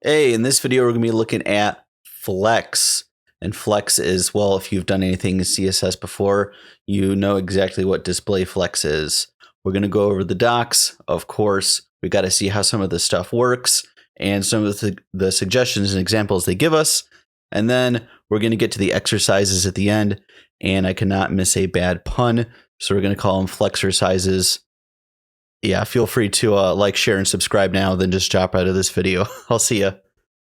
Hey, in this video, we're going to be looking at Flex. And Flex is, well, if you've done anything in CSS before, you know exactly what display Flex is. We're going to go over the docs. Of course, we got to see how some of this stuff works and some of the suggestions and examples they give us. And then we're going to get to the exercises at the end. And I cannot miss a bad pun. So we're going to call them Flexercises. Yeah, feel free to like, share, and subscribe now, then just drop out of this video. I'll see ya.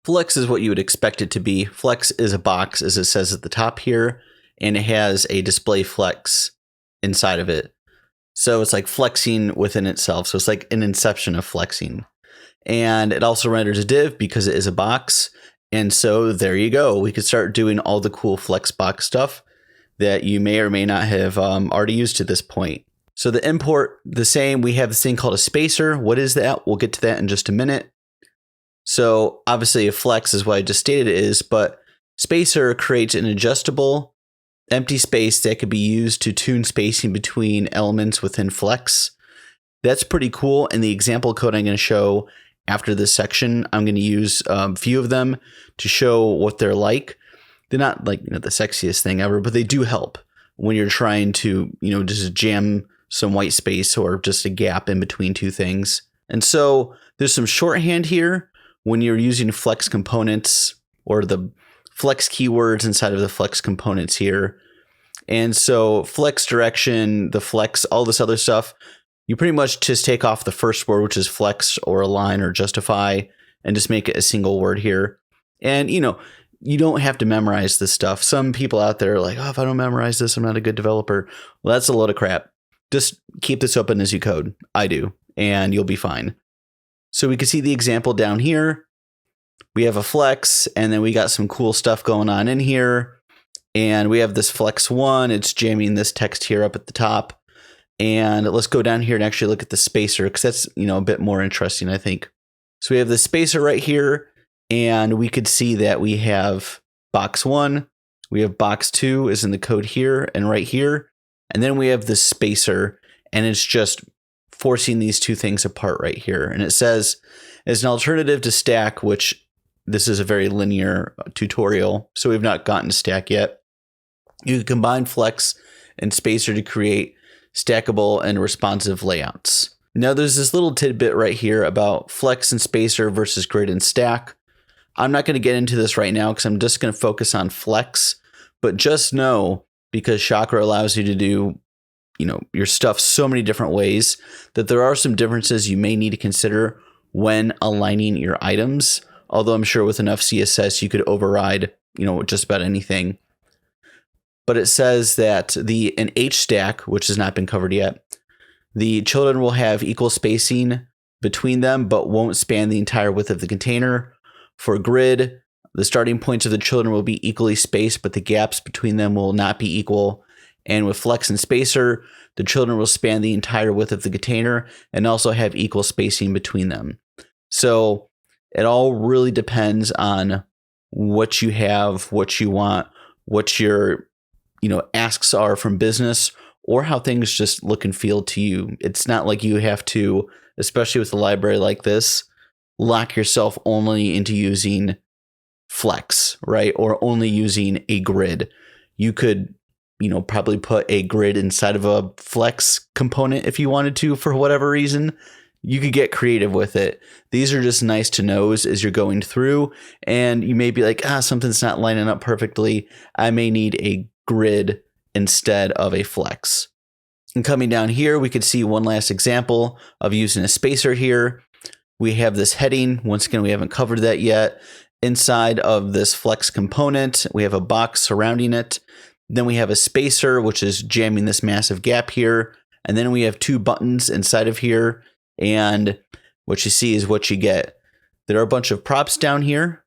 Flex is what you would expect it to be. Flex is a box, as it says at the top here, and it has a display flex inside of it. So it's like flexing within itself. So it's like an inception of flexing. And it also renders a div because it is a box. And so there you go. We could start doing all the cool Flexbox stuff that you may or may not have already used to this point. So the import, the same, we have this thing called a spacer. What is that? We'll get to that in just a minute. So obviously a flex is what I just stated it is, but spacer creates an adjustable empty space that could be used to tune spacing between elements within Flex. That's pretty cool. And the example code I'm going to show after this section, I'm going to use a few of them to show what they're like. They're not like the sexiest thing ever, but they do help when you're trying to, just jam some white space or just a gap in between two things. And so there's some shorthand here when you're using Flex components or the Flex keywords inside of the Flex components here. And so Flex direction, the Flex, all this other stuff, you pretty much just take off the first word, which is flex or align or justify, and just make it a single word here. And, you don't have to memorize this stuff. Some people out there are like, oh, if I don't memorize this, I'm not a good developer. Well, that's a load of crap. Just keep this open as you code. I do, and you'll be fine. So we can see the example down here. We have a flex, and then we got some cool stuff going on in here. And we have this flex one. It's jamming this text here up at the top. And let's go down here and actually look at the spacer, because that's, a bit more interesting, I think. So we have the spacer right here, and we could see that we have box one. We have box two is in the code here and right here. And then we have this spacer, and it's just forcing these two things apart right here. And it says, as an alternative to stack, which this is a very linear tutorial, so we've not gotten to stack yet. You can combine flex and spacer to create stackable and responsive layouts. Now there's this little tidbit right here about flex and spacer versus grid and stack. I'm not going to get into this right now because I'm just going to focus on flex, but just know, because Chakra allows you to do, your stuff so many different ways, that there are some differences you may need to consider when aligning your items. Although I'm sure with enough CSS, you could override, just about anything. But it says that an H stack, which has not been covered yet, the children will have equal spacing between them, but won't span the entire width of the container. For grid, the starting points of the children will be equally spaced, but the gaps between them will not be equal. And with flex and spacer, the children will span the entire width of the container and also have equal spacing between them. So it all really depends on what you have, what you want, what your, asks are from business, or how things just look and feel to you. It's not like you have to, especially with a library like this, lock yourself only into using flex, right? Or only using a grid. You could, probably put a grid inside of a flex component if you wanted to, for whatever reason. You could get creative with it. These are just nice to knows as you're going through, and you may be like, something's not lining up perfectly. I may need a grid instead of a flex. And coming down here, we could see one last example of using a spacer here. We have this heading. Once again, we haven't covered that yet. Inside of this flex component, we have a box surrounding it. Then we have a spacer, which is jamming this massive gap here. And then we have two buttons inside of here. And what you see is what you get. There are a bunch of props down here.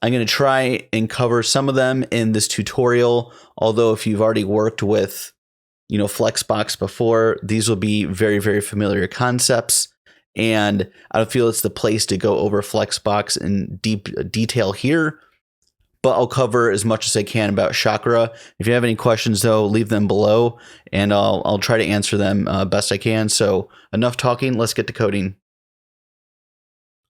I'm going to try and cover some of them in this tutorial. Although if you've already worked with, Flexbox before, these will be very, very familiar concepts. And I don't feel it's the place to go over Flexbox in deep detail here, but I'll cover as much as I can about Chakra. If you have any questions, though, leave them below, and I'll try to answer them best I can. So enough talking, let's get to coding.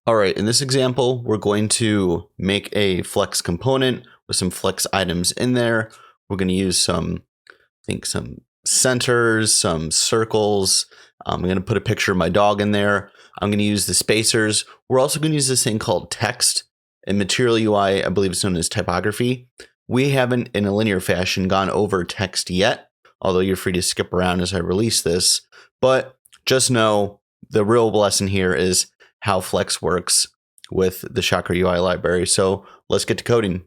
All right, in this example, we're going to make a flex component with some flex items in there. We're going to use some centers, some circles. I'm going to put a picture of my dog in there. I'm going to use the spacers. We're also going to use this thing called text. In Material UI, I believe it's known as typography. We haven't, in a linear fashion, gone over text yet, although you're free to skip around as I release this. But just know the real lesson here is how Flex works with the Chakra UI library. So let's get to coding.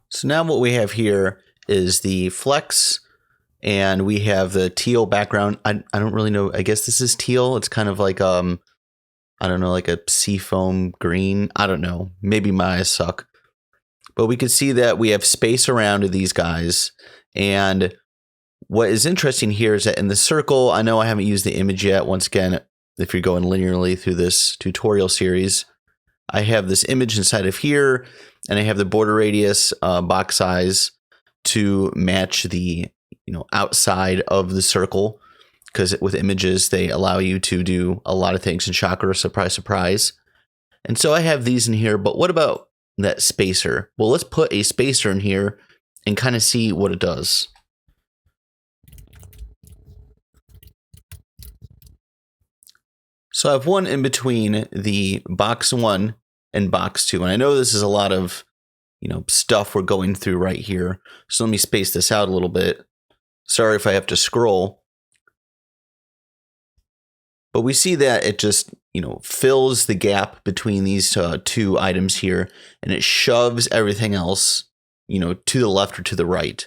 So now what we have here is the flex, and we have the teal background. I don't really know. I guess this is teal. It's kind of like I don't know, like a seafoam green. I don't know. Maybe my eyes suck. But we can see that we have space around these guys. And what is interesting here is that in the circle, I know I haven't used the image yet. Once again, if you're going linearly through this tutorial series, I have this image inside of here, and I have the border radius box size to match the outside of the circle, because with images, they allow you to do a lot of things in Chakra, surprise, surprise. And so I have these in here, but what about that spacer? Well, let's put a spacer in here and kind of see what it does. So I have one in between the box 1 and box 2. And I know this is a lot of, stuff we're going through right here. So let me space this out a little bit. Sorry if I have to scroll. But we see that it just, fills the gap between these two items here, and it shoves everything else, to the left or to the right.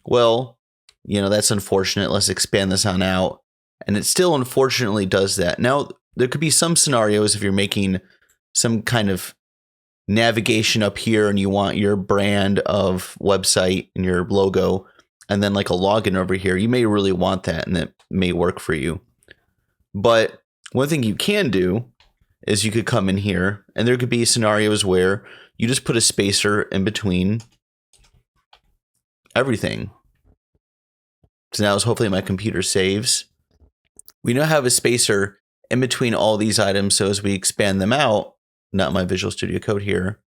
Well, that's unfortunate. Let's expand this on out. And it still unfortunately does that. Now, there could be some scenarios if you're making some kind of navigation up here and you want your brand of website and your logo and then like a login over here. You may really want that, and that may work for you. But one thing you can do is you could come in here, and there could be scenarios where you just put a spacer in between everything. So now hopefully my computer saves. We now have a spacer in between all these items. So as we expand them out, not my Visual Studio Code here,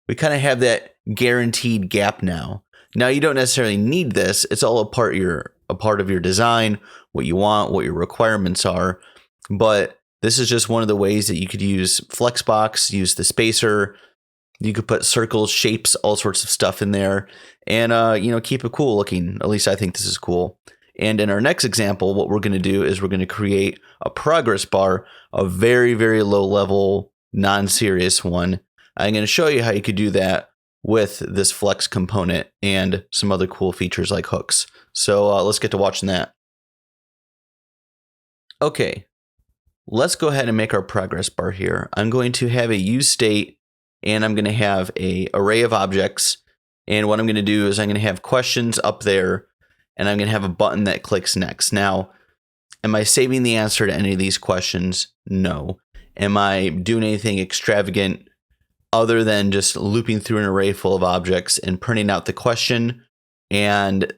we kind of have that guaranteed gap now. Now you don't necessarily need this. It's all a part of your design, what you want, what your requirements are. But this is just one of the ways that you could use Flexbox, use the spacer. You could put circles, shapes, all sorts of stuff in there, and keep it cool looking. At least I think this is cool. And in our next example, what we're going to do is we're going to create a progress bar, a very, very low level, non-serious one. I'm going to show you how you could do that with this flex component and some other cool features like hooks. So let's get to watching that. Okay, let's go ahead and make our progress bar here. I'm going to have a use state, and I'm going to have an array of objects, And what I'm going to do is I'm going to have questions up there, and I'm going to have a button that clicks next. Now, am I saving the answer to any of these questions? No. Am I doing anything extravagant other than just looping through an array full of objects and printing out the question and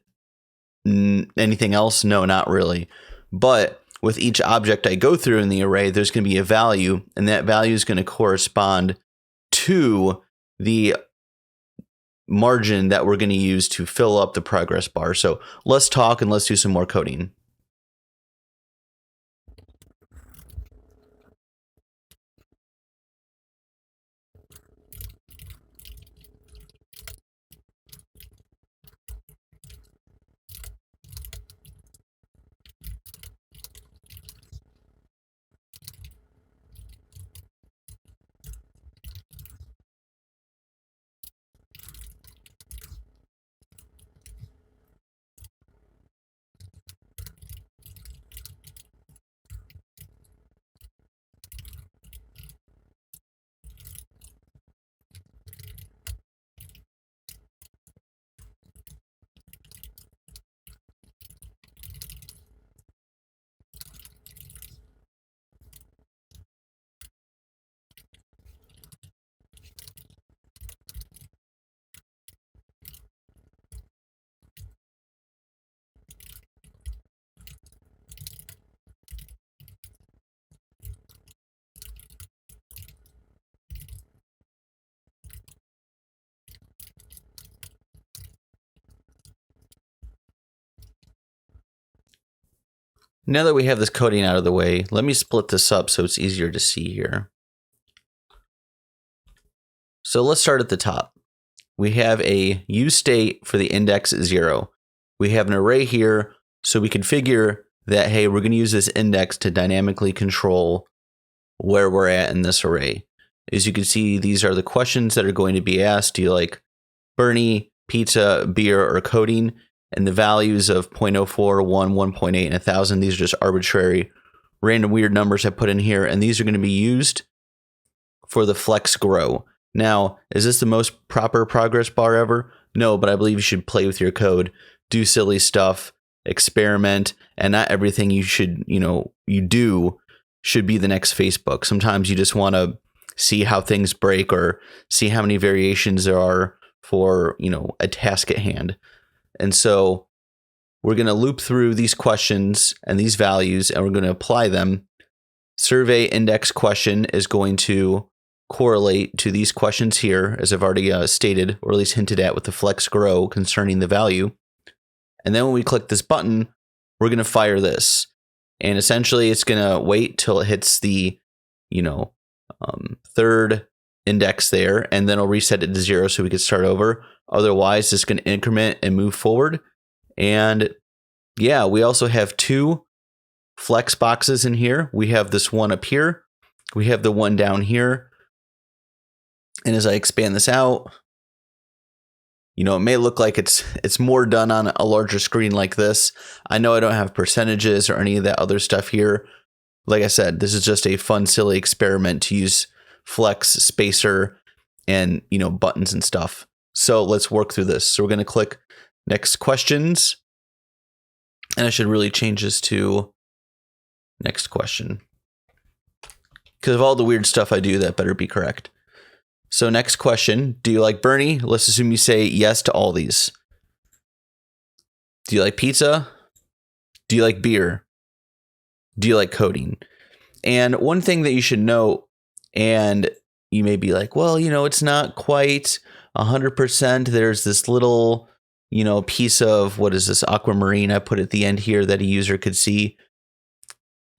anything else? No, not really. But with each object I go through in the array, there's going to be a value, and that value is going to correspond to the margin that we're going to use to fill up the progress bar. So let's talk and let's do some more coding. Now that we have this coding out of the way, let me split this up so it's easier to see here. So let's start at the top. We have a use state for the index 0. We have an array here, so we can figure that, hey, we're going to use this index to dynamically control where we're at in this array. As you can see, these are the questions that are going to be asked. Do you like Bernie, pizza, beer, or coding? And the values of 0.04, 1, 1.8, and 1,000, these are just arbitrary, random weird numbers I put in here. And these are going to be used for the flex grow. Now, is this the most proper progress bar ever? No, but I believe you should play with your code, do silly stuff, experiment, and not everything you do should be the next Facebook. Sometimes you just want to see how things break or see how many variations there are for, a task at hand. And so we're going to loop through these questions and these values, and we're going to apply them. Survey index question is going to correlate to these questions here, as I've already stated, or at least hinted at with the flex grow concerning the value. And then when we click this button, we're going to fire this. And essentially it's going to wait till it hits the, third index there, and then it'll reset it to 0 so we can start over. Otherwise, it's going to increment and move forward. And yeah, we also have 2 flex boxes in here. We have this one up here. We have the one down here. And as I expand this out, it may look like it's more done on a larger screen like this. I know I don't have percentages or any of that other stuff here. Like I said, this is just a fun, silly experiment to use flex, spacer, and buttons and stuff. So let's work through this. So we're going to click next questions, and I should really change this to next question, because of all the weird stuff I do, that better be correct. So next question, do you like Bernie? Let's assume you say yes to all these. Do you like pizza? Do you like beer? Do you like coding? And one thing that you should know, and you may be like, well, it's not quite 100%. There's this little, piece of, what is this, aquamarine I put at the end here that a user could see.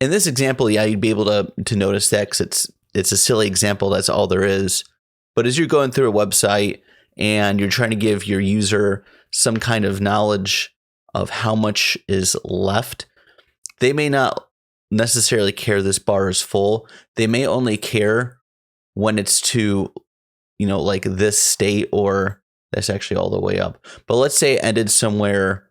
In this example, yeah, you'd be able to notice that because it's a silly example. That's all there is. But as you're going through a website and you're trying to give your user some kind of knowledge of how much is left, they may not necessarily care this bar is full. They may only care when it's to, like this state, or that's actually all the way up. But let's say it ended somewhere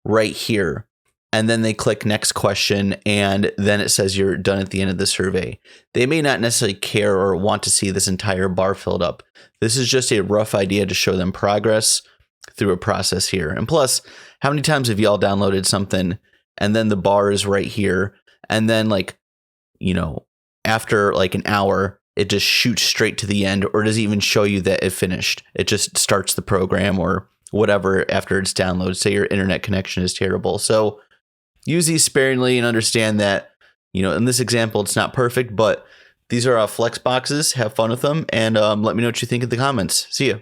right here, and then they click next question, and then it says you're done at the end of the survey. They may not necessarily care or want to see this entire bar filled up. This is just a rough idea to show them progress. through a process here. And plus, how many times have y'all downloaded something and then the bar is right here, and then like, you know, after like an hour, it just shoots straight to the end, or doesn't even show you that it finished. It just starts the program or whatever after it's downloaded. Say your internet connection is terrible. So use these sparingly and understand that, you know, in this example, it's not perfect, but these are Flexboxes. Have fun with them, and let me know what you think in the comments. See ya.